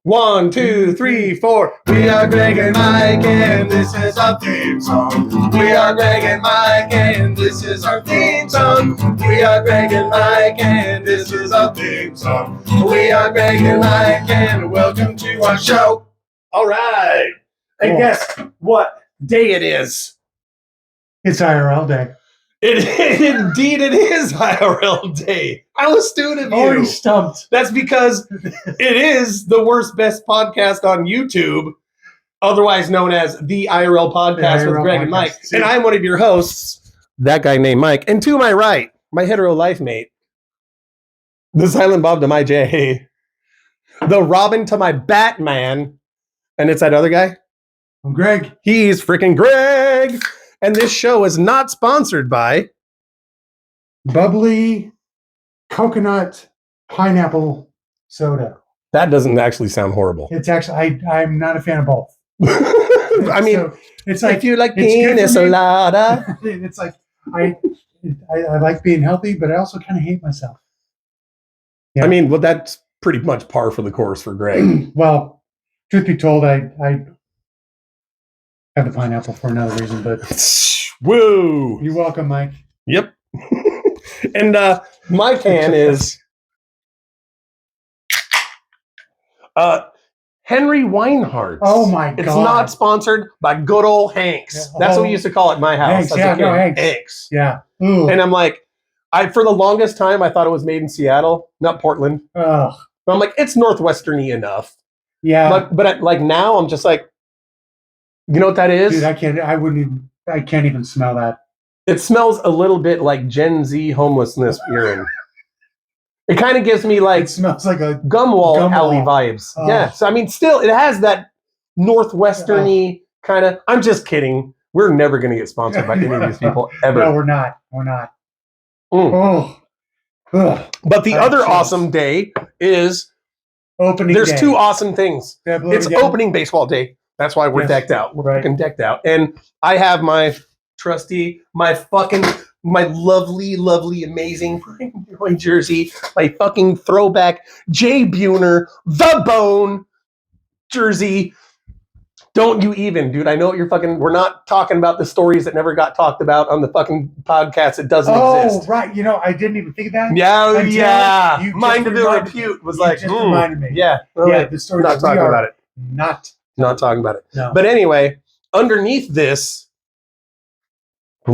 1, 2, 3, 4. We are Greg and Mike, and this is our theme song. We are Greg and Mike, and this is our theme song. We are Greg and Mike, and this is our theme song. We are Greg and Mike, and welcome to our show. All right. And guess what day it is? It's IRL day. Indeed, it is IRL day. How astute of you. Already stumped. That's because it is the worst, best podcast on YouTube, otherwise known as the IRL podcast with Greg and Mike. See? And I'm one of your hosts, that guy named Mike. And to my right, my hetero life mate, the Silent Bob to my Jay, the Robin to my Batman, and it's that other guy. I'm Greg. He's freaking Greg. And this show is not sponsored by bubbly coconut pineapple soda. That doesn't actually sound horrible. It's actually, I'm not a fan of both. I mean, so it's like, if you like pina colada. It's like, I like being healthy, but I also kind of hate myself. Yeah. I mean, well, that's pretty much par for the course for Greg. Well, truth be told, I have the pineapple for another reason, but woo! You're welcome, Mike. Yep. And my can is Henry Weinhardt. Oh my God! It's not sponsored by good old Hanks. That's what we used to call it in my house. Hanks, yeah, no, Hanks. Hanks. Yeah. Ooh. And I'm like, for the longest time I thought it was made in Seattle, not Portland. Ugh. But I'm like, it's northwesterny enough. Yeah. But like now I'm just like, you know what that is? Dude, I can't even smell that. It smells a little bit like Gen Z homelessness urine. It kind of gives me like, it smells like a Gumwall alley vibes. Oh. Yeah. So I mean, still, it has that northwesterny kind of. I'm just kidding. We're never going to get sponsored by any of these people ever. No, we're not. Oh. Ugh. But the other awesome day is opening. There's day. two awesome things. It's opening baseball day. That's why we're decked out. We're fucking decked out. And I have my trusty, my lovely, lovely, amazing Roy jersey, my fucking throwback Jay Buhner, the Bone jersey. Don't you even, dude. I know what you're fucking, we're not talking about the stories that never got talked about on the fucking podcast. It doesn't exist. Oh, right. You know, I didn't even think of that. Yeah. Mind of ill repute was like, reminded me. Yeah. Yeah, the story. Not talking about it. Not talking about it. No. But anyway, underneath this, I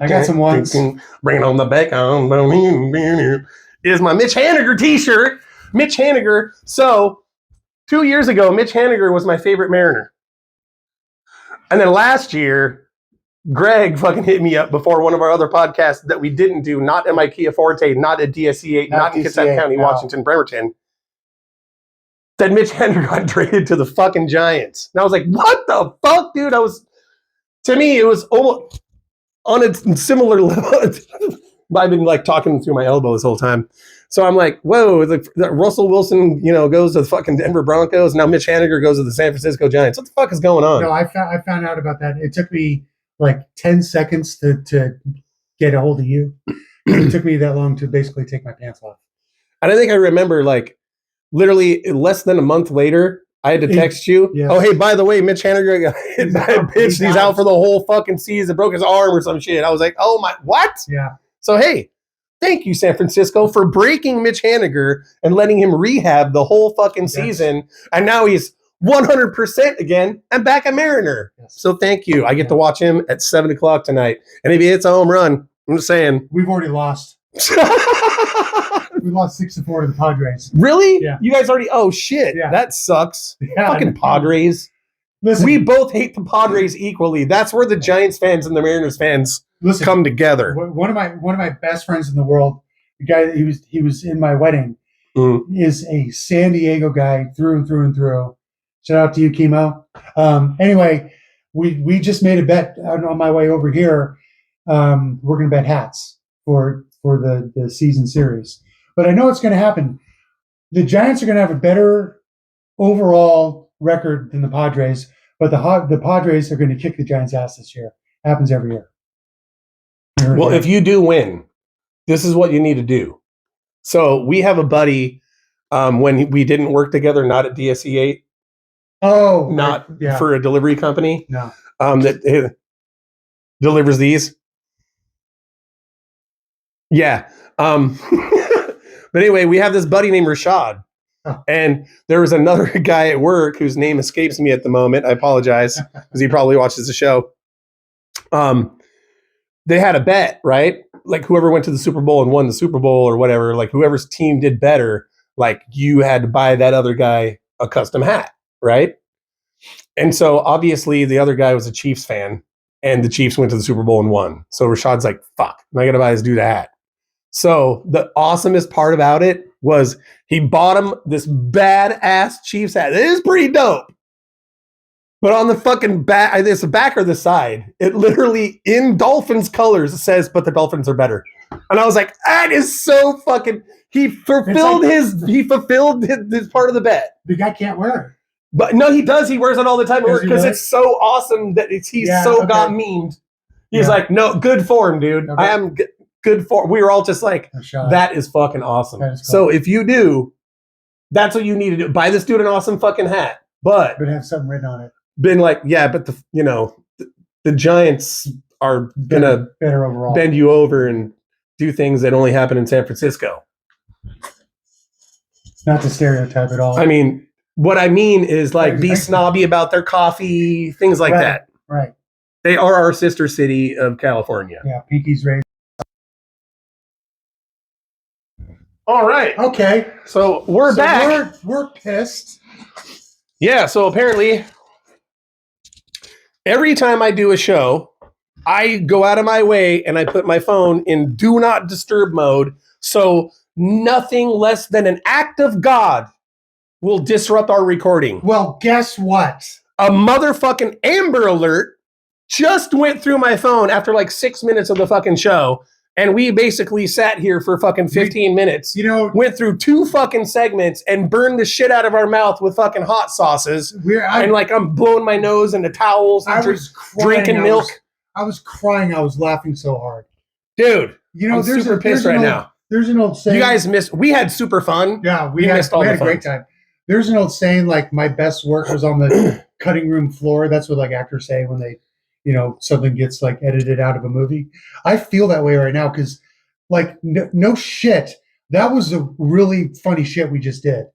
got some ones. Bringing on the bacon. Is my Mitch Haniger t-shirt. Mitch Haniger. So 2 years ago, Mitch Haniger was my favorite Mariner. And then last year, Greg fucking hit me up before one of our other podcasts that we didn't do, not at my Kia Forte, not at DSC8, not in Kitsap County, Washington, Bremerton. That Mitch Haniger got traded to the fucking Giants. And I was like, what the fuck, dude? To me, it was almost on a similar level. I've been like talking through my elbow this whole time. So I'm like, whoa, Russell Wilson, goes to the fucking Denver Broncos. Now Mitch Haniger goes to the San Francisco Giants. What the fuck is going on? No, I found out about that. It took me like 10 seconds to get a hold of you. It took me that long to basically take my pants off. And I think I remember like literally less than a month later, I had to text you. Yes. Oh, hey, by the way, Mitch Haniger got hit by a pitch. He's out for the whole fucking season, broke his arm or some shit. I was like, oh my, what? Yeah. So, hey, thank you, San Francisco, for breaking Mitch Haniger and letting him rehab the whole fucking season. And now he's 100% again and back a Mariner. Yes. So thank you. I get to watch him at 7 o'clock tonight. And if he hits a home run, I'm just saying. We've already lost. We lost 6-4 to the Padres. Really? Yeah. You guys already? Oh, shit. Yeah. That sucks. Yeah, fucking Padres. Listen, we both hate the Padres equally. That's where the Giants fans and the Mariners fans come together. One of my best friends in the world, the guy he was in my wedding, is a San Diego guy through and through and through. Shout out to you, Chemo. Anyway, we just made a bet on my way over here. We're going to bet hats for the season series. But I know it's going to happen. The Giants are going to have a better overall record than the Padres, but the Padres are going to kick the Giants' ass this year. Happens every year. Well, if you do win, this is what you need to do. So we have a buddy when we didn't work together, not at DSE8, Oh, not yeah. for a delivery company No. that delivers these. Yeah. But anyway, we have this buddy named Rashad. Oh. And there was another guy at work whose name escapes me at the moment. I apologize because he probably watches the show. They had a bet, right? Like whoever went to the Super Bowl and won the Super Bowl or whatever, like whoever's team did better, like you had to buy that other guy a custom hat, right? And so obviously the other guy was a Chiefs fan and the Chiefs went to the Super Bowl and won. So Rashad's like, fuck, I got to buy this dude a hat. So the awesomest part about it was he bought him this badass Chiefs hat. It is pretty dope. But on the fucking back, it's the back or the side, it literally in Dolphins colors says, but the Dolphins are better. And I was like, that is so fucking, he fulfilled his part of the bet. The guy can't wear it. But no, he does. He wears it all the time at work because it's so awesome that got memed. He's like, no, good form, dude. Okay. I am good form. We were all just like, that is fucking awesome. Is cool. So if you do, that's what you need to do. Buy this dude an awesome fucking hat. But have something written on it. Been like, yeah, but the Giants are gonna better overall. Bend you over and do things that only happen in San Francisco. Not to stereotype at all. I mean, what I mean is like be snobby about their coffee, things like that. Right. They are our sister city of California. Yeah, pinkies raised. All right. Okay. So we're back. We're pissed. Yeah. So apparently, every time I do a show, I go out of my way and I put my phone in do not disturb mode. So nothing less than an act of God will disrupt our recording. Well, guess what? A motherfucking Amber Alert just went through my phone after like 6 minutes of the fucking show. And we basically sat here for fucking 15 minutes. Went through 2 fucking segments and burned the shit out of our mouth with fucking hot sauces. I'm blowing my nose into towels and drinking milk. I was crying. I was laughing so hard. Dude, I'm super pissed right now. There's an old saying. You guys missed. We had super fun. Yeah, we had a great time. There's an old saying like my best work was on the cutting room floor. That's what like actors say when they, something gets like edited out of a movie. I feel that way right now because like no shit. That was a really funny shit we just did.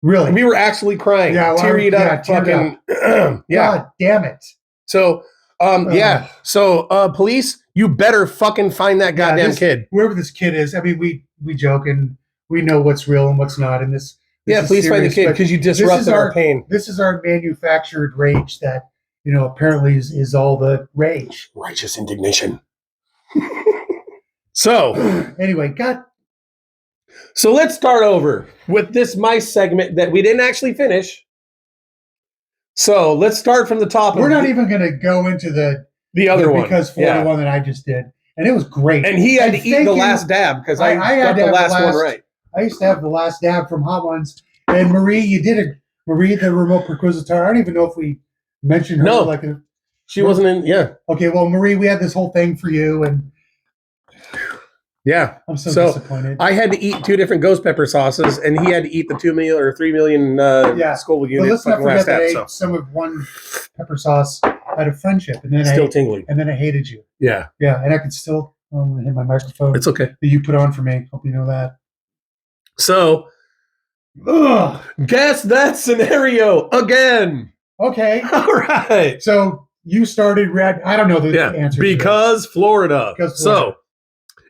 Really. We were actually crying. Yeah. Tearied up. Fucking. Yeah. God damn it. So, yeah. So, police, you better fucking find that goddamn kid. Whoever this kid is. I mean, we joke and we know what's real and what's not in this. Yeah, please find the kid because you disrupted our pain. This is our manufactured rage that, apparently is all the rage. Righteous indignation. So, anyway, So let's start over with this mice segment that we didn't actually finish. So let's start from the top. We're not even going to go into the other one. Because for the one that I just did. And it was great. And he had to eat the last dab because I got the last one right. I used to have the last dab from Hot Ones. And Marie, Marie, the remote perquisitor. I don't even know if we mentioned her. No, she wasn't in. Yeah. Okay. Well, Marie, we had this whole thing for you, and yeah, I'm so disappointed. I had to eat 2 different ghost pepper sauces, and he had to eat the 2 million or 3 million Scoville unit. But let's not forget that I ate some of one pepper sauce out of friendship, and then still tingling, and then I hated you. Yeah. Yeah, and I could still hit my microphone. It's okay. That you put on for me. Hope you know that. So. Ugh. Guess that scenario again. Okay. All right. So you started red. I don't know the answer. Because Florida. So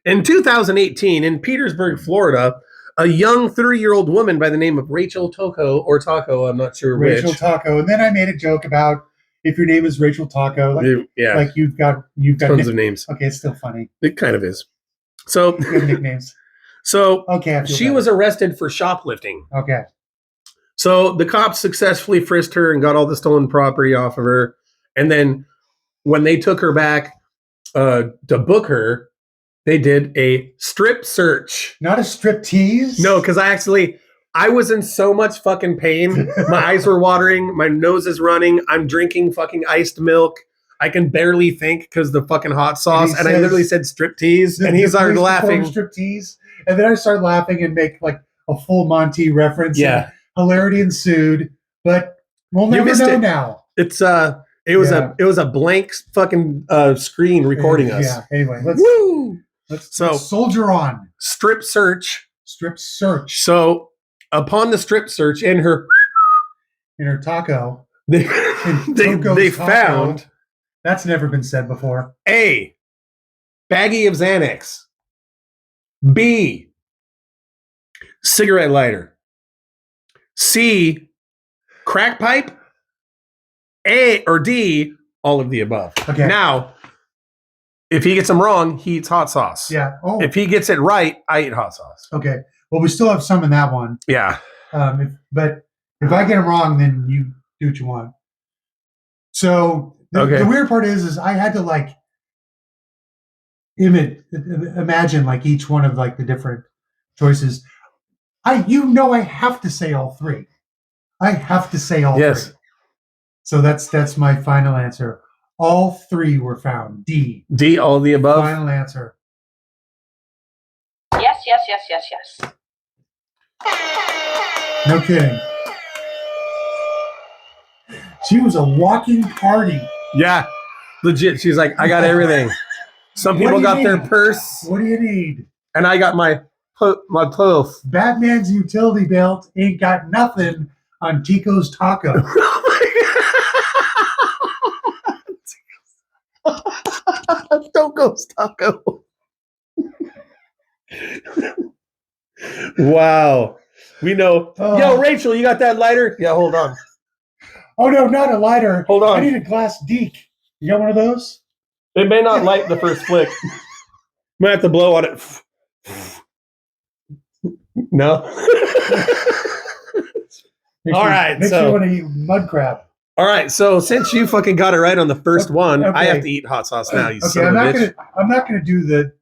in 2018 in Petersburg, Florida, a young 30-year-old woman by the name of Rachel Taco, I'm not sure which. Rachel Taco. And then I made a joke about if your name is Rachel Taco, like you've got tons of names. Okay, it's still funny. It kind of is. So good nicknames. So she was arrested for shoplifting. Okay. So the cops successfully frisked her and got all the stolen property off of her. And then when they took her back to book her, they did a strip search. Not a strip tease? No, because I was in so much fucking pain. My eyes were watering. My nose is running. I'm drinking fucking iced milk. I can barely think because the fucking hot sauce. And I literally said strip tease. And he started laughing. Strip tease. And then I started laughing and make like a full Monty reference. Yeah. Hilarity ensued, but we'll You never missed know it. now. It was a blank fucking screen recording us. Yeah. Anyway, let's soldier on. Strip search. Strip search. So upon the strip search in her taco, they taco, found, that's never been said before. A, baggie of Xanax. B, cigarette lighter. C, crack pipe. A or D, all of the above. Okay. Now, if he gets them wrong, he eats hot sauce. Yeah. Oh. If he gets it right, I eat hot sauce. Okay. Well, we still have some in that one. Yeah. But if I get them wrong, then you do what you want. So the weird part is I had to like imagine like each one of like the different choices. I have to say all three. I have to say all three. So that's my final answer. All three were found. D, all of the above. Final answer. Yes. No kidding. She was a walking party. Yeah, legit. She's like, I got everything. Some people got their purse. What do you need? And I got my purse. Batman's utility belt ain't got nothing on Tico's taco. Toco's taco. Wow. We know. Yo, Rachel, you got that lighter? Yeah, hold on. Oh, no, not a lighter. Hold on. I need a glass deek. You got one of those? It may not light the first flick. Might have to blow on it. No. All right. Makes you want to eat mud crab. All right. So since you fucking got it right on the first one, I have to eat hot sauce now. You son of a bitch. I'm not gonna do the.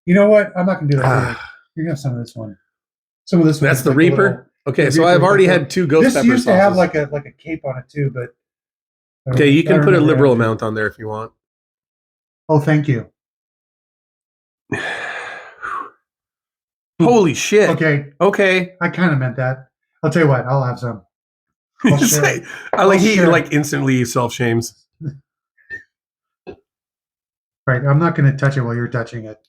You know what? I'm not gonna do that. You're gonna have some of this one. Some of this one. That's the Reaper. Okay, so I've already had 2 ghost pepper sauces. This used to have like a cape on it too, but. Okay, you can put a liberal amount on there if you want. Oh, thank you. Holy shit. Okay. I kind of meant that. I'll tell you what. I'll have some. He instantly self-shames. Right. I'm not going to touch it while you're touching it.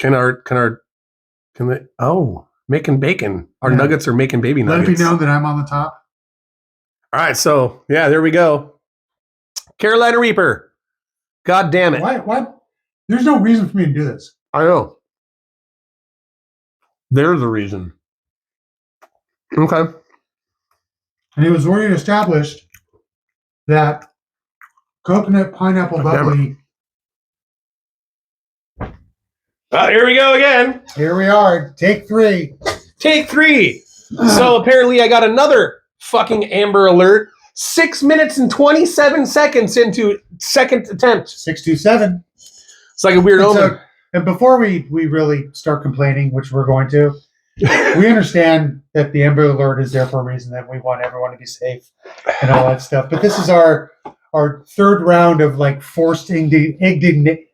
Making bacon. Our nuggets are making baby nuggets. Let it be known that I'm on the top. All right. So, yeah, there we go. Carolina Reaper. God damn it. What? There's no reason for me to do this. I know. There's a reason. Okay. And it was already established that coconut pineapple bubbly. Here we go again. Here we are. Take 3. So apparently I got another fucking Amber Alert. 6 minutes and 27 seconds into second attempt. 627. It's like a weird omen. And before we really start complaining, which we're going to, we understand that the Amber Alert is there for a reason, that we want everyone to be safe and all that stuff. But this is our third round of like forced indignation.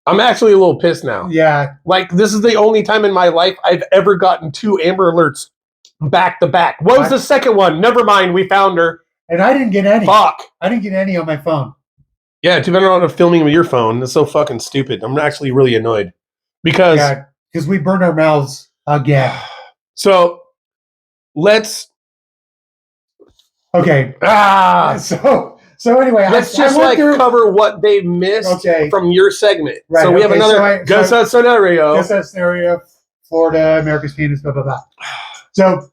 I'm actually a little pissed now. Yeah. Like, this is the only time in my life I've ever gotten 2 Amber Alerts back to back. What was the second one? Never mind, we found her. And I didn't get any. Fuck. I didn't get any on my phone. Yeah, too bad I'm not filming with your phone. That's so fucking stupid. I'm actually really annoyed. Because we burned our mouths again. So, let's... Okay. So anyway, let's cover what they missed from your segment. Right, so we have another Guess That Scenario. Florida, America's Penis, blah, blah, blah. So,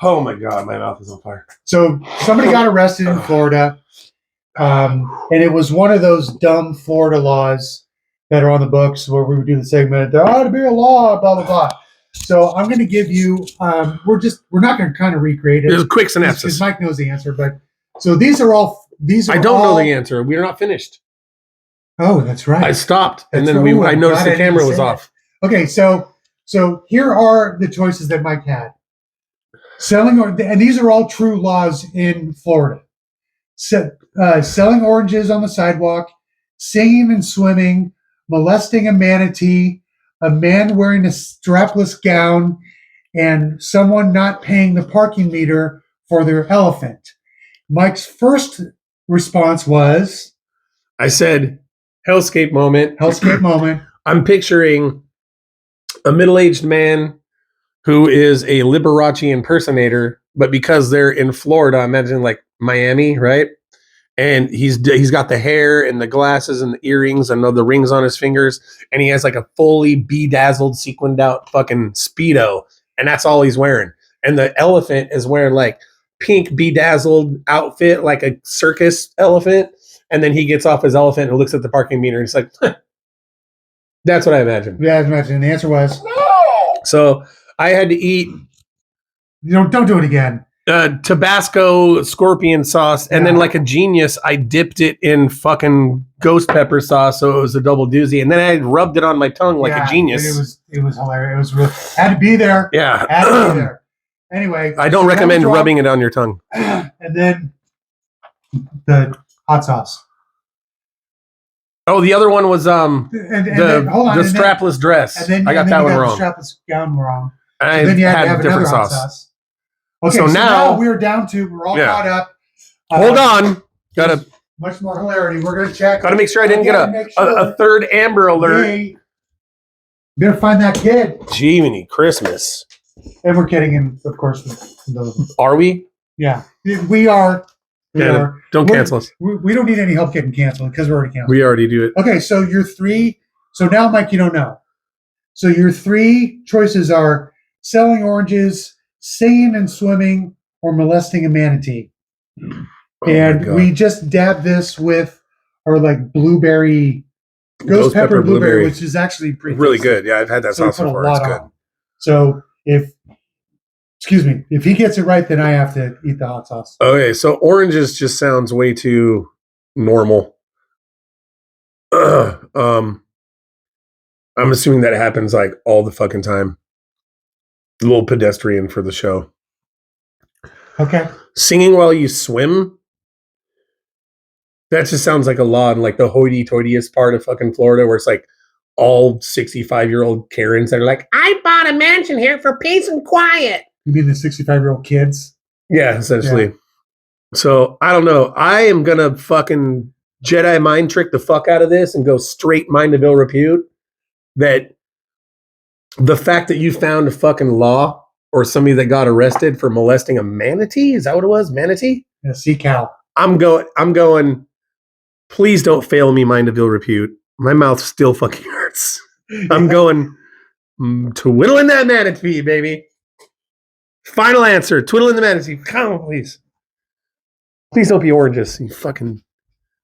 oh my God, my mouth is on fire. So somebody got arrested in Florida, and it was one of those dumb Florida laws that are on the books where we would do the segment, there ought to be a law, blah, blah, blah. So I'm going to give you, we're not going to kind of recreate it. There's a quick synopsis. Because Mike knows the answer, but so these are I don't know the answer. We're not finished. Oh, that's right. I stopped, and then I noticed the camera was off. Okay, so here are the choices that Mike had. And these are all true laws in Florida. Selling oranges on the sidewalk, singing and swimming, molesting a manatee, a man wearing a strapless gown, and someone not paying the parking meter for their elephant. Mike's first response was, I said, hellscape moment. hellscape moment. I'm picturing a middle-aged man who is a Liberace impersonator, but because they're in Florida, imagine like Miami, right? And he's got the hair and the glasses and the earrings and the rings on his fingers, and he has like a fully bedazzled, sequined out fucking Speedo, and that's all he's wearing. And the elephant is wearing like pink bedazzled outfit, like a circus elephant. And then he gets off his elephant and looks at the parking meter, and he's like, huh. That's what I imagined. Yeah, I imagine. The answer was no. So I had to eat. Don't do it again. Tabasco scorpion sauce, and then like a genius, I dipped it in fucking ghost pepper sauce, so it was a double doozy, and then I rubbed it on my tongue like a genius. It was hilarious. It was real. Had to be there. Yeah, had to be there. Anyway, I don't recommend rubbing it on your tongue. And then the hot sauce. Oh, the other one was the strapless dress. I got that one wrong. The strapless gown wrong. I had different sauce. Okay, so now we're down to, we're all caught up. Hold on. Got much more hilarity. We're going to check. Got to make sure I didn't get a third Amber Alert. Better find that kid. Jiminy Christmas. And we're getting in, of course. Are we? Yeah. We are. Don't cancel us. We don't need any help getting canceled because we're already canceled. We already do it. Okay, so your three. So now, Mike, you don't know. So your three choices are selling oranges, singing and swimming, or molesting a manatee. And we just dabbed this with our like blueberry, ghost pepper blueberry, which is actually pretty really good. Yeah, I've had that sauce before. It's good. So if he gets it right, then I have to eat the hot sauce. Okay, so oranges just sounds way too normal. I'm assuming that happens like all the fucking time. A little pedestrian for the show. Okay. Singing while you swim? That just sounds like a law in like the hoity-toityest part of fucking Florida where it's like all 65-year-old Karens that are like, I bought a mansion here for peace and quiet. You mean the 65-year-old kids? Yeah, essentially. Yeah. So, I don't know. I am going to fucking Jedi mind trick the fuck out of this and go straight mind of ill repute that the fact that you found a fucking law or somebody that got arrested for molesting a manatee, is that what it was? Manatee? Yeah, sea cow. I'm going, please don't fail me, mind of ill repute. My mouth still fucking hurts. I'm going, twiddling that manatee, baby. Final answer, twiddling the manatee. Come on, please. Please don't be oranges, you fucking...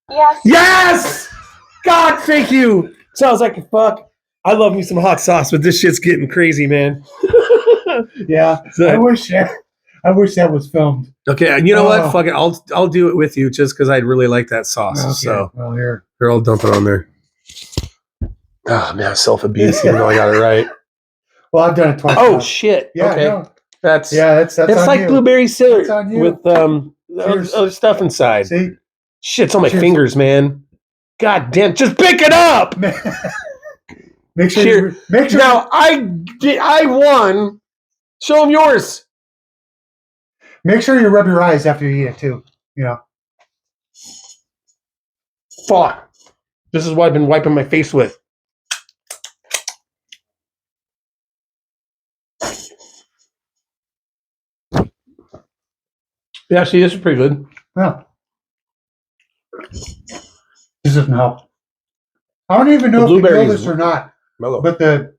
Yes! Yes! God, thank you! Sounds like a fuck. I love me some hot sauce, but this shit's getting crazy, man. Yeah, so, I wish that was filmed. Okay, and you know what? Fuck it, I'll do it with you just because I'd really like that sauce. Okay, so well, here I'll dump it on there. Oh man, self-abuse, even though I got it right. Well, I've done it twice. Oh shit! Yeah, okay, no. that's it's like you. blueberry syrup with other stuff inside. See? Shit's on my fingers, man. God damn! Just pick it up. Make sure. Now I won. Show them yours. Make sure you rub your eyes after you eat it too. You know. Fuck. This is what I've been wiping my face with. Yeah, see, this is pretty good. Yeah. This doesn't help. I don't even know if you know this or not. Mellow. But the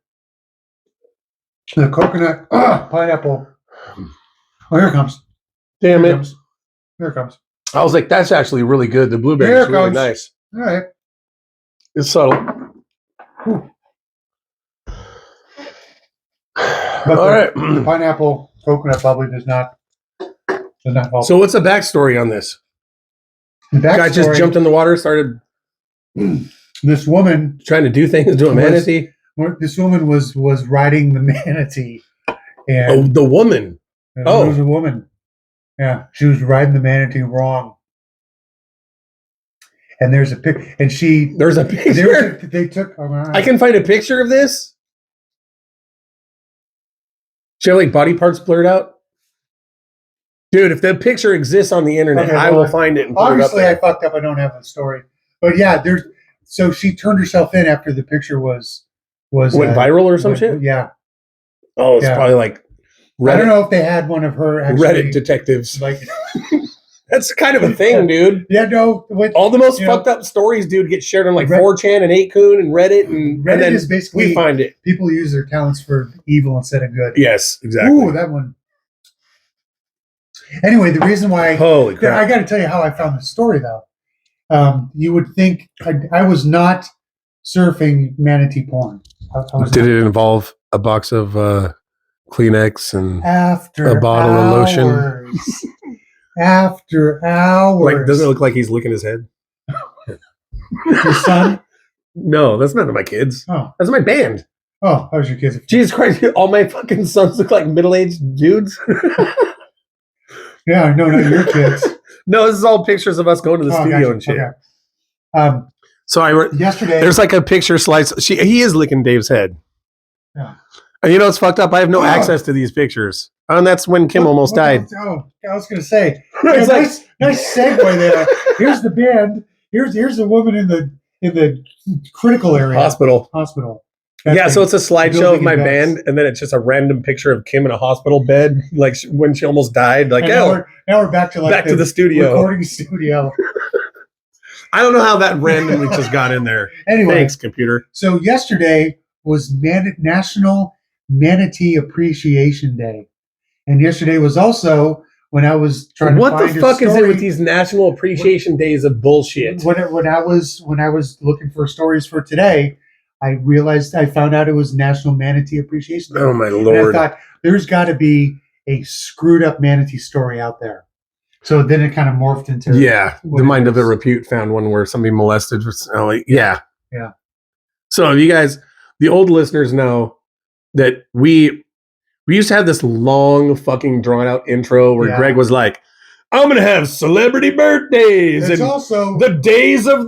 coconut pineapple. Oh, here it comes. Damn here it. Comes. Here it comes. I was like, that's actually really good. The blueberry is really nice. All right. It's subtle. Ooh. But all right. The pineapple coconut probably does not help. So what's the backstory on this? The guy just jumped in the water, started... This woman... trying to do things to a manatee? This woman was riding the manatee. And the woman? It was a woman. Yeah, she was riding the manatee wrong. And there's a picture. And there's a picture? They took... I can find a picture of this? She had like body parts blurred out. Dude, if the picture exists on the internet, I will find it and put it up there. I fucked up. I don't have the story, but yeah, so she turned herself in after the picture went viral or some shit. Yeah. Oh, it's probably like Reddit. I don't know if they had one of her Reddit detectives. Like that's kind of a thing, dude. Yeah, no. All the most fucked up stories, dude, get shared on like 4chan and 8kun and Reddit, and then is basically we find it. People use their talents for evil instead of good. Yes, exactly. Ooh, that one. Anyway, the reason why holy crap! I got to tell you how I found the story though. You would think I was not surfing manatee porn. Did it involve a box of Kleenex and after a bottle of lotion? After hours. Like, doesn't it look like he's licking his head? Your son? No, that's not my kids. Oh, that's my band. Oh, that was your kids. Jesus Christ! All my fucking sons look like middle-aged dudes. Yeah, no, not your kids. No, this is all pictures of us going to the studio and shit. Okay. So yesterday there's like a picture slice. He is licking Dave's head. Yeah. And you know what's fucked up? I have no access to these pictures. And that's when Kim almost died. Oh, I was going to say. Nice segue there. Here's the band. Here's a woman in the critical area. Hospital. Yeah, so it's a slideshow of my band, and then it's just a random picture of Kim in a hospital bed, like when she almost died. Like, now we're back to the studio, recording studio. I don't know how that randomly just got in there. Anyway, thanks, computer. So yesterday was National Manatee Appreciation Day, and yesterday was also when I was trying to find what the fuck is it with these National Appreciation Days of bullshit? When I was looking for stories for today, I found out it was National Manatee Appreciation Day. Oh my Lord. And I thought there's got to be a screwed up manatee story out there. So then it kind of morphed into the Mind of a Repute found one where somebody molested. Yeah. So you guys, the old listeners know that we used to have this long fucking drawn out intro where Greg was like, I'm going to have celebrity birthdays. It's and also the days of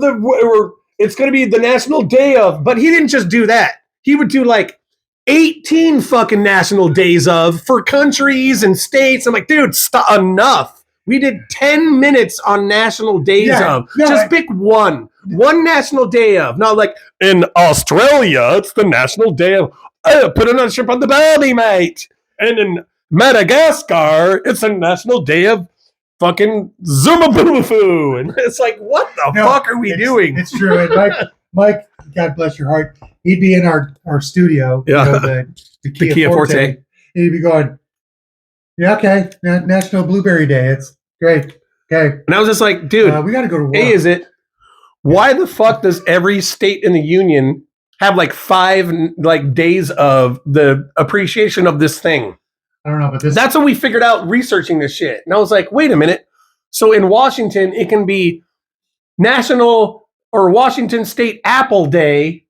it's going to be the national day of, but he didn't just do that. He would do like 18 fucking national days of for countries and states. I'm like, dude, stop, enough. We did 10 minutes on national days of. Just pick one national day of. Not like in Australia, it's the national day of, put another shrimp on the barbie, mate. And in Madagascar, it's a national day of fucking Zumaboo. And it's like, what the fuck are we doing? It's true. And Mike, God bless your heart, he'd be in our studio, the Kia Forte. And he'd be going, yeah, okay, National Blueberry Day. It's great. Okay. And I was just like, dude, we got to go to work. A, is it? Why the fuck does every state in the union have like 5 like days of the appreciation of this thing? I don't know, but that's what we figured out researching this shit. And I was like, wait a minute. So in Washington, it can be National or Washington State Apple Day,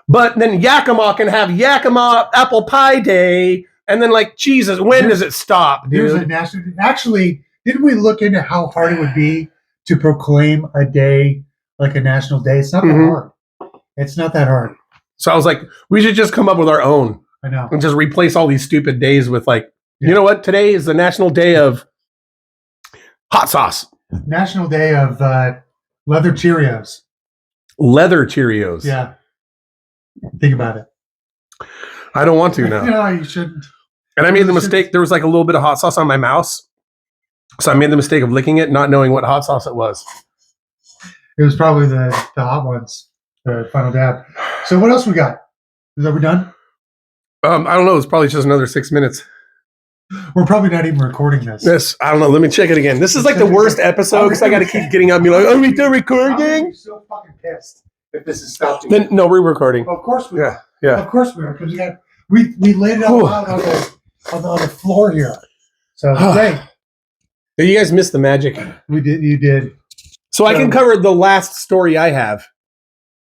but then Yakima can have Yakima Apple Pie Day. And then, like, Jesus, when does it stop, dude? There's a national. Actually, didn't we look into how hard it would be to proclaim a day like a national day? It's not that hard. It's not that hard. So I was like, we should just come up with our own. I know. And just replace all these stupid days with, like, you know what? Today is the National Day of hot sauce. National Day of leather Cheerios. Leather Cheerios. Yeah. Think about it. I don't want to now. No, you shouldn't. And I made the mistake. There was like a little bit of hot sauce on my mouse. So I made the mistake of licking it, not knowing what hot sauce it was. It was probably the hot ones, the Final Dab. So what else we got? Are we done? I don't know. It's probably just another 6 minutes. We're probably not even recording this. Yes. I don't know. Let me check it again. This is like the worst episode because I got to keep getting up and be like, are we still recording? I'm so fucking pissed if this is stopped. Then, no, we're recording. Of course we are. Yeah. Of course we are. Because we laid it out loud on the floor here. So great. You guys missed the magic. We did. You did. So I can cover the last story I have.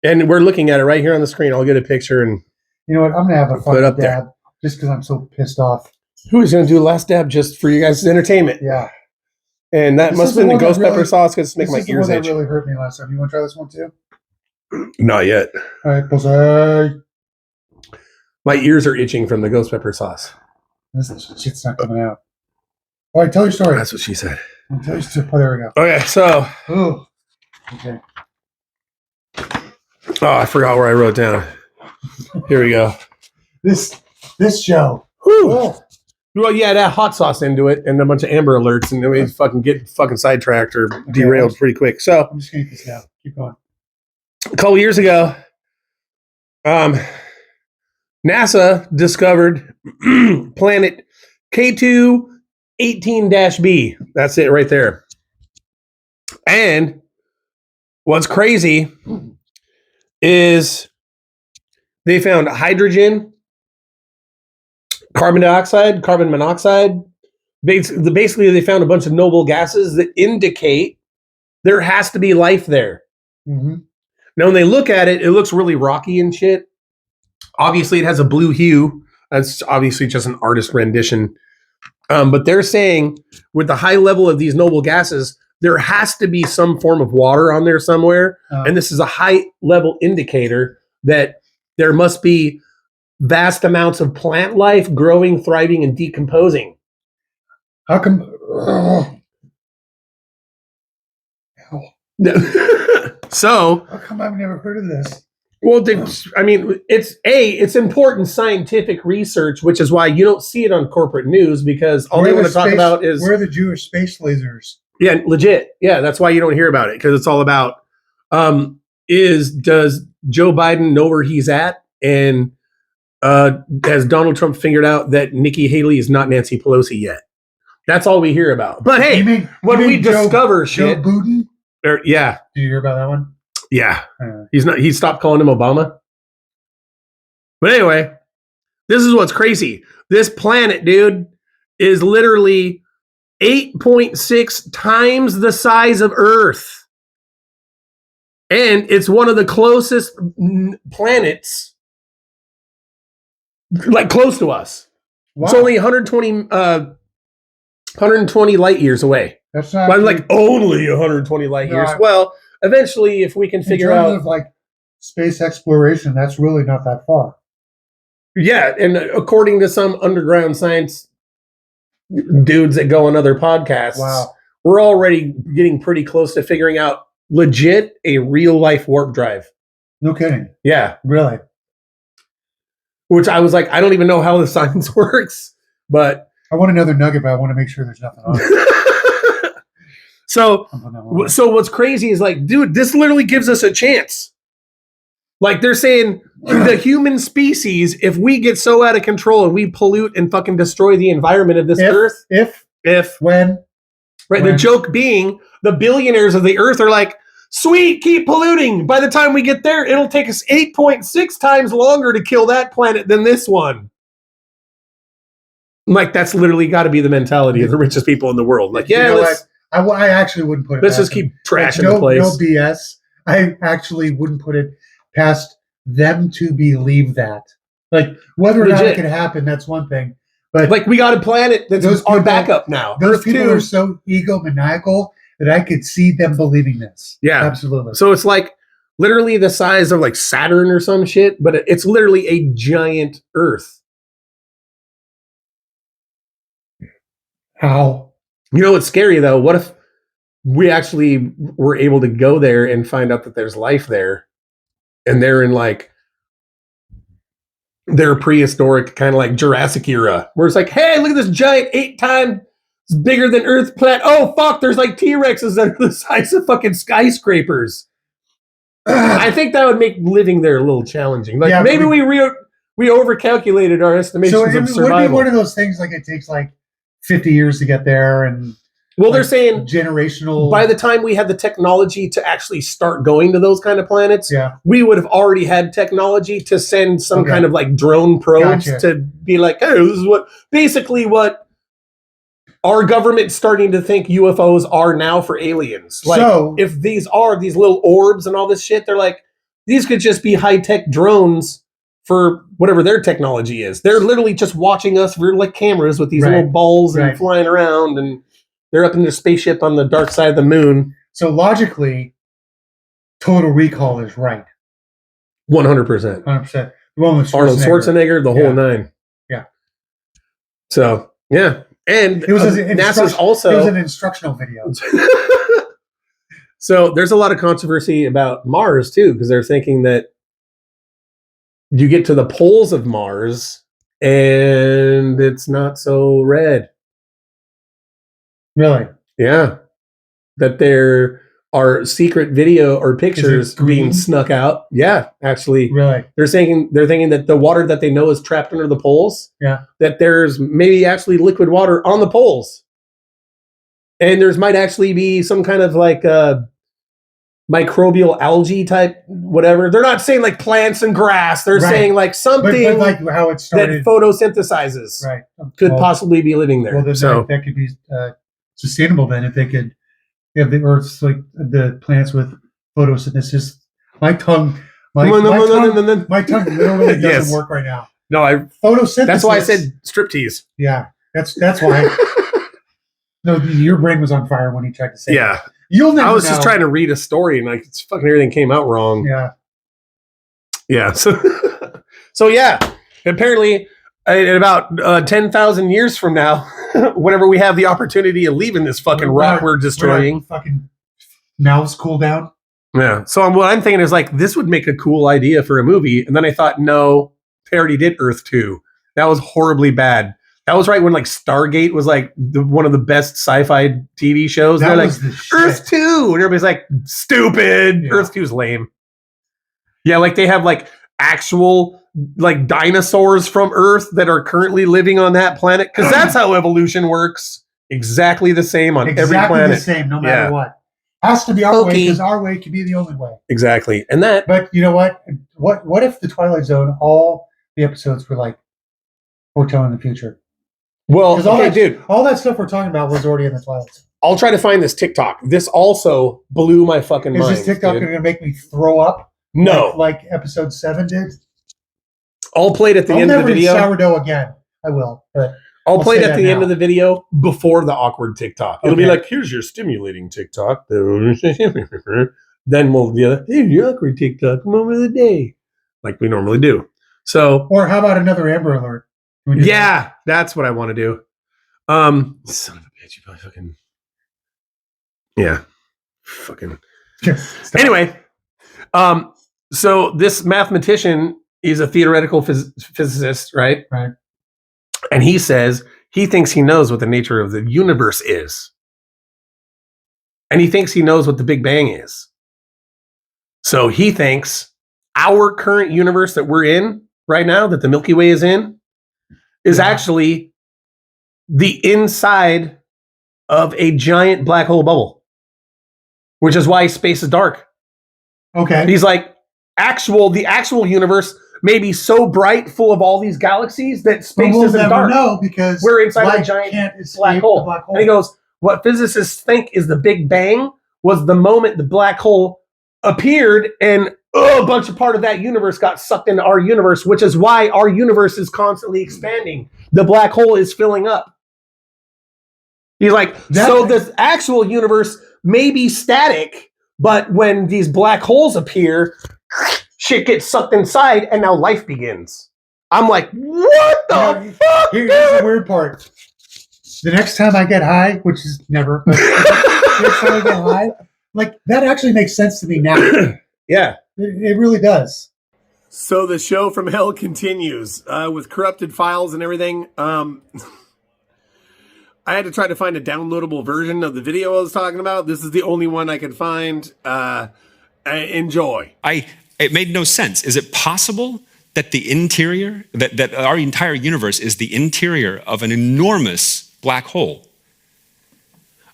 And we're looking at it right here on the screen. I'll get a picture and you know what? I'm gonna have a put it up dab there. Just because I'm so pissed off. Who is gonna do a last dab just for you guys' entertainment? Yeah. And that must have been the ghost pepper sauce because it's making my ears itch. That really hurt me last time. You want to try this one too? Not yet. All right, Jose. My ears are itching from the ghost pepper sauce. This shit's not coming out. All right, tell your story. That's what she said. Tell your story. Oh, there we go. Okay, so. Oh, okay. Oh, I forgot where I wrote down. Here we go. This show. Whew. Oh. Well, yeah, that hot sauce into it and a bunch of Amber Alerts, and then we fucking get sidetracked or derailed pretty quick. So I'm just gonna get this down. Keep going. A couple years ago, NASA discovered planet K2 18-B. That's it right there. And what's crazy is they found hydrogen, carbon dioxide, carbon monoxide. Basically, they found a bunch of noble gases that indicate there has to be life there. Mm-hmm. Now, when they look at it, it looks really rocky and shit. Obviously, it has a blue hue. That's obviously just an artist rendition. But they're saying with the high level of these noble gases, there has to be some form of water on there somewhere. And this is a high level indicator that there must be vast amounts of plant life growing, thriving, and decomposing. How come? So, how come I've never heard of this? Well, I mean, it's important scientific research, which is why you don't see it on corporate news, because all they want to talk about is where are the Jewish space lasers? Yeah, legit. Yeah, that's why you don't hear about it, because it's all about does Joe Biden know where he's at, and has Donald Trump figured out that Nikki Haley is not Nancy Pelosi yet? That's all we hear about. But hey, when we discover shit, Joe Biden? Yeah. Did you hear about that one? Yeah. He stopped calling him Obama. But anyway, this is what's crazy. This planet, dude, is literally 8.6 times the size of Earth. And it's one of the closest planets, like close to us. Wow. It's only 120 light years away. That's not like only 120 light years. Well, eventually, if we can figure out of like space exploration, that's really not that far. Yeah, and according to some underground science dudes that go on other podcasts, we're already getting pretty close to figuring out legit a real life warp drive. No kidding. Yeah, really. Which I was like, I don't even know how the science works, but I want another nugget, but I want to make sure there's nothing on it. So what's crazy is like, dude, this literally gives us a chance. Like they're saying the human species, if we get so out of control and we pollute and fucking destroy the environment of this earth, when, the joke being the billionaires of the earth are like, sweet, keep polluting. By the time we get there, it'll take us 8.6 times longer to kill that planet than this one. Like that's literally got to be the mentality of the richest people in the world. Like, yeah, I actually wouldn't put it. Let's just keep trashing the place. No BS. I actually wouldn't put it past them to believe that. Like whether or not it can happen, that's one thing. But like we got a planet that's our backup now. Those people are so egomaniacal that I could see them believing this. Yeah, absolutely. So it's like literally the size of like Saturn or some shit, but it's literally a giant Earth. How? You know what's scary though? What if we actually were able to go there and find out that there's life there, and they're in like their prehistoric kind of like Jurassic era, where it's like, hey, look at this giant 8 times bigger than Earth planet. Oh fuck, there's like T-Rexes that are the size of fucking skyscrapers. I think that would make living there a little challenging. Like maybe we overcalculated our estimations of survival. Would it be one of those things like it takes like 50 years to get there, and well, they're saying generational. By the time we had the technology to actually start going to those kind of planets, we would have already had technology to send some kind of like drone probes to be like, hey, this is what our government's starting to think UFOs are now for aliens. Like, so if these are these little orbs and all this shit, they're like, these could just be high-tech drones for whatever their technology is. They're literally just watching us through like cameras with these little balls and flying around, and they're up in their spaceship on the dark side of the moon. So logically, Total Recall is right. 100%. 100%. Well, with Arnold Schwarzenegger, the whole nine. Yeah. So, yeah. And it was NASA's also... It was an instructional video. So there's a lot of controversy about Mars, too, because they're thinking that you get to the poles of Mars and it's not so red. Really? Yeah. That there are secret video or pictures being snuck out. Yeah, actually. Really? They're thinking that the water that they know is trapped under the poles, that there's maybe actually liquid water on the poles. And there's might actually be some kind of like microbial algae type whatever. They're not saying like plants and grass. They're saying like something but like how it started, that photosynthesizes. Right. Could possibly be be there. Well, then that could be sustainable then if they could have the Earth's like the plants with photosynthesis. My tongue literally doesn't work right now. No, photosynthesis. That's why I said striptease. Yeah, that's why. No, your brain was on fire when you tried to say that. You'll never I was know. just trying to read a story and like it's fucking everything came out wrong. Yeah. Yeah. So yeah, apparently in about 10,000 years from now, whenever we have the opportunity of leaving this fucking rock we're destroying, fucking mouths cool down. Yeah. So what I'm thinking is like, this would make a cool idea for a movie. And then I thought, no, they already did Earth 2. That was horribly bad. That was right when like Stargate was like one of the best sci-fi TV shows. They're like, Earth 2. And everybody's like, stupid. Yeah. Earth 2 is lame. Yeah. Like they have like actual like dinosaurs from Earth that are currently living on that planet. Cause that's how evolution works. Exactly the same on every planet. Exactly the same, no matter what. Has to be our way because our way can be the only way. Exactly. But you know what? What if the Twilight Zone, all the episodes were like foretelling the future? Well, dude, all that stuff we're talking about was already in the Twilight Zone. I'll try to find this TikTok. This also blew my fucking mind. Is this TikTok going to make me throw up? No. Like episode 7 did? I'll play it at the end of the video. I'll never eat sourdough again. I will, but I'll play it at the end of the video before the awkward TikTok. It'll be like, here's your stimulating TikTok. Then we'll do the other, here's your awkward TikTok moment of the day. Like we normally do. So, or how about another Amber Alert? Yeah, that's what I want to do. Son of a bitch, you probably fucking... Yeah. Fucking... Anyway, so this mathematician is a theoretical physicist, right? Right. And he says he thinks he knows what the nature of the universe is. And he thinks he knows what the Big Bang is. So he thinks our current universe that we're in right now, that the Milky Way is in, is actually the inside of a giant black hole bubble, which is why space is dark. Okay. He's like, the actual universe may be so bright, full of all these galaxies that space isn't dark. No, because we're inside a giant black hole. And he goes, what physicists think is the Big Bang was the moment the black hole appeared and a bunch of part of that universe got sucked into our universe, which is why our universe is constantly expanding. The black hole is filling up. He's like, so the actual universe may be static, but when these black holes appear, shit gets sucked inside, and now life begins. I'm like, what the fuck? Here's the weird part. The next time I get high, which is never, but the next time I get high, like that actually makes sense to me now. Yeah. It really does. So the show from hell continues with corrupted files and everything. I had to try to find a downloadable version of the video I was talking about. This is the only one I could find. Enjoy. It made no sense. Is it possible that the interior, that our entire universe is the interior of an enormous black hole?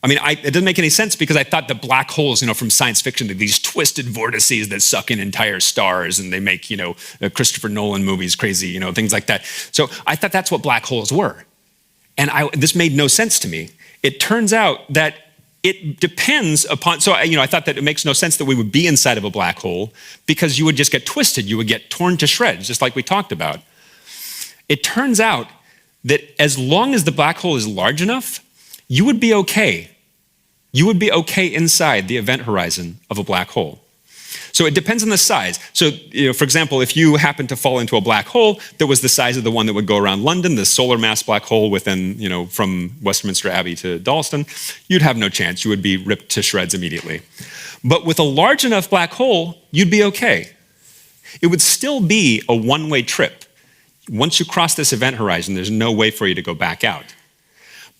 I mean, it doesn't make any sense because I thought the black holes, from science fiction, these twisted vortices that suck in entire stars and they make, Christopher Nolan movies crazy, things like that. So I thought that's what black holes were. And this made no sense to me. It turns out that it depends upon, so I thought that it makes no sense that we would be inside of a black hole because you would just get twisted, you would get torn to shreds, just like we talked about. It turns out that as long as the black hole is large enough, you would be okay. You would be okay inside the event horizon of a black hole. So it depends on the size. So, for example, if you happen to fall into a black hole that was the size of the one that would go around London, the solar mass black hole within, from Westminster Abbey to Dalston, you'd have no chance. You would be ripped to shreds immediately. But with a large enough black hole, you'd be okay. It would still be a one-way trip. Once you cross this event horizon, there's no way for you to go back out.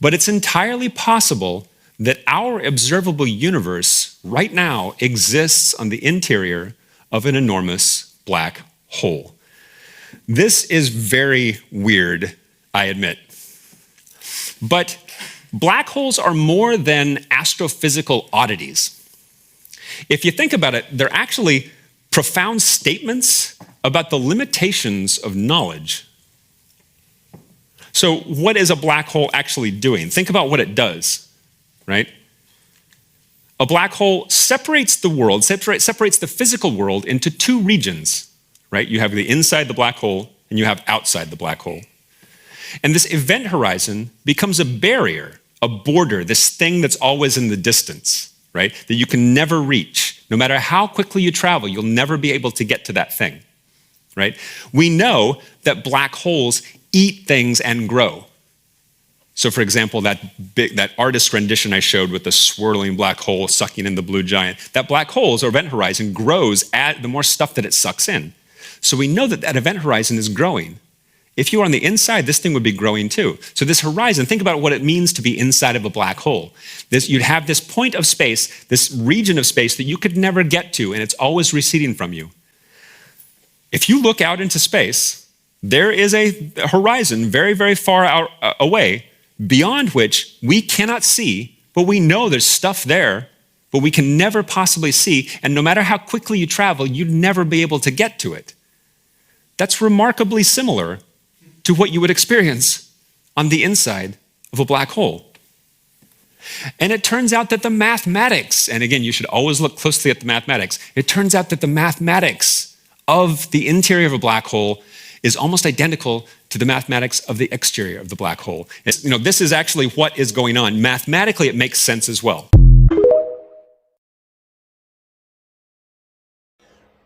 But it's entirely possible that our observable universe right now exists on the interior of an enormous black hole. This is very weird, I admit. But black holes are more than astrophysical oddities. If you think about it, they're actually profound statements about the limitations of knowledge. So what is a black hole actually doing? Think about what it does. Right? A black hole separates the world, separates the physical world into two regions, right? You have the inside the black hole and you have outside the black hole. And this event horizon becomes a barrier, a border, this thing that's always in the distance, right? That you can never reach. No matter how quickly you travel, you'll never be able to get to that thing, right? We know that black holes eat things and grow. So for example, that artist rendition I showed with the swirling black hole sucking in the blue giant, that black hole's event horizon grows the more stuff that it sucks in. So we know that event horizon is growing. If you were on the inside, this thing would be growing too. So this horizon, think about what it means to be inside of a black hole. You'd have this point of space, this region of space that you could never get to, and it's always receding from you. If you look out into space, there is a horizon very, very far out, away, beyond which we cannot see, but we know there's stuff there, but we can never possibly see, and no matter how quickly you travel, you'd never be able to get to it. That's remarkably similar to what you would experience on the inside of a black hole. And it turns out that the mathematics, and again, you should always look closely at the mathematics, it turns out that the mathematics of the interior of a black hole is almost identical to the mathematics of the exterior of the black hole. This is actually what is going on. Mathematically, it makes sense as well.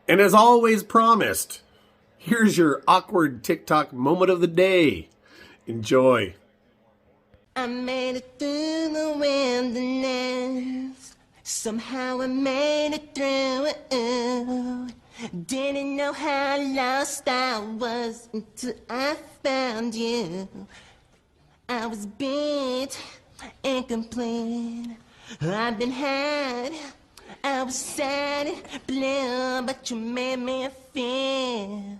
And as always promised, here's your awkward TikTok moment of the day. Enjoy. I made it through the wilderness. Somehow I made it through. Didn't know how lost I was until I found you. I was beat, incomplete. I've been had. I was sad and blue, but you made me feel.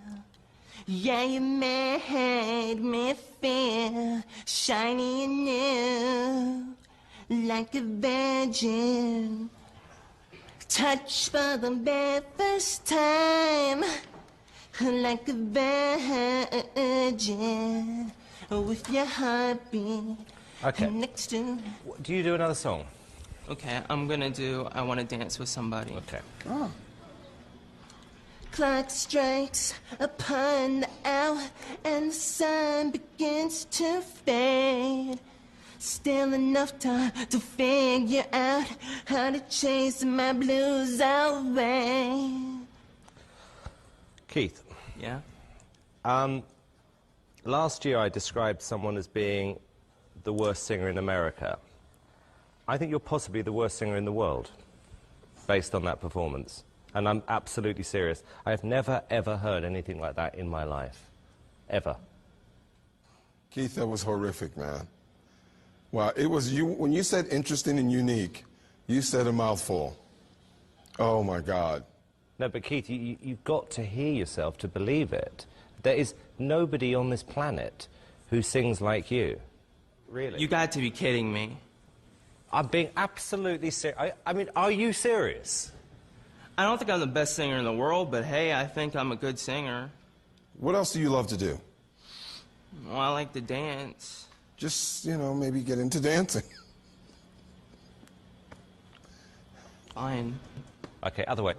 Yeah, you made me feel shiny and new, like a virgin. Touch for the very first time, like a virgin, with your heartbeat next to. Do you do another song? Okay, I'm gonna do I Wanna Dance with Somebody. Okay. Oh. Clock strikes upon the hour and the sun begins to fade. Still enough time to figure out how to chase my blues away. Keith. Yeah? Last year I described someone as being the worst singer in America. I think you're possibly the worst singer in the world, based on that performance. And I'm absolutely serious. I have never, ever heard anything like that in my life. Ever. Keith, that was horrific, man. Wow, it was you, when you said interesting and unique, you said a mouthful. Oh my God. No, but Keith, you've got to hear yourself to believe it. There is nobody on this planet who sings like you. Really. You got to be kidding me. I'm being absolutely serious. I mean, are you serious? I don't think I'm the best singer in the world, but hey, I think I'm a good singer. What else do you love to do? Well, I like to dance. Just, maybe get into dancing. Fine. Okay, other way.